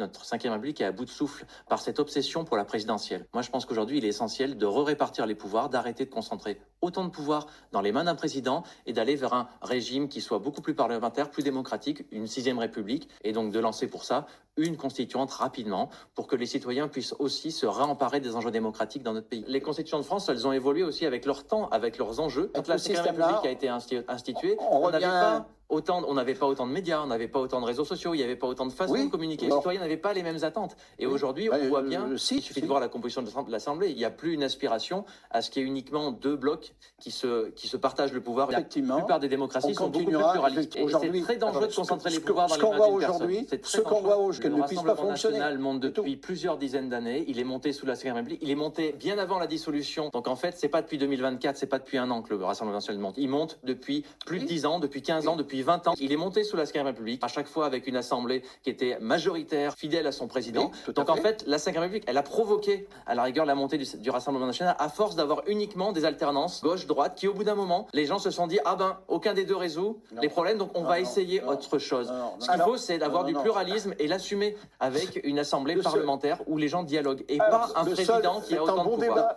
notre 5e République est à bout de souffle par cette obsession pour la présidentielle. Moi, je pense qu'aujourd'hui, il est essentiel de répartir les pouvoirs, d'arrêter de concentrer autant de pouvoirs dans les mains d'un président et d'aller vers un régime qui soit beaucoup plus parlementaire, plus démocratique, une 6e République, et donc de lancer pour ça une constituante rapidement pour que les citoyens puissent aussi se réemparer des enjeux démocratiques dans notre pays. Les constitutions de France, elles ont évolué aussi avec leur temps, avec leurs enjeux. Quand la 5e République a été instituée, on n'avait pas autant de médias, on n'avait pas autant de réseaux sociaux, il n'y avait pas autant de façons de communiquer. Les citoyens n'avaient pas les mêmes attentes. Et aujourd'hui, on voit bien, il suffit de voir la composition de l'Assemblée, il n'y a plus une aspiration à ce qu'il y ait uniquement deux blocs qui se partagent le pouvoir. La plupart des démocraties sont beaucoup plus pluralistes. Et c'est très dangereux de concentrer les pouvoirs dans les mains d'une personne. C'est très dangereux. Le Rassemblement national monte depuis plusieurs dizaines d'années. Il est monté sous la 5e République. Il est monté bien avant la dissolution. Donc en fait, c'est pas depuis 2024, c'est pas depuis un an que le Rassemblement national monte. Il monte depuis plus de 10 ans, depuis 15 ans, depuis 20 ans. Il est monté sous la 5e République, à chaque fois avec une assemblée qui était majoritaire, fidèle à son président. Donc en fait, la 5e République, elle a provoqué à la rigueur la montée du Rassemblement national à force d'avoir uniquement des alternances gauche-droite qui au bout d'un moment, les gens se sont dit ah ben aucun des deux résout les problèmes, donc on va essayer autre chose. Ce qu'il faut, c'est d'avoir du pluralisme et l'assumer avec une assemblée parlementaire où les gens dialoguent et pas un président qui a autant de pouvoir.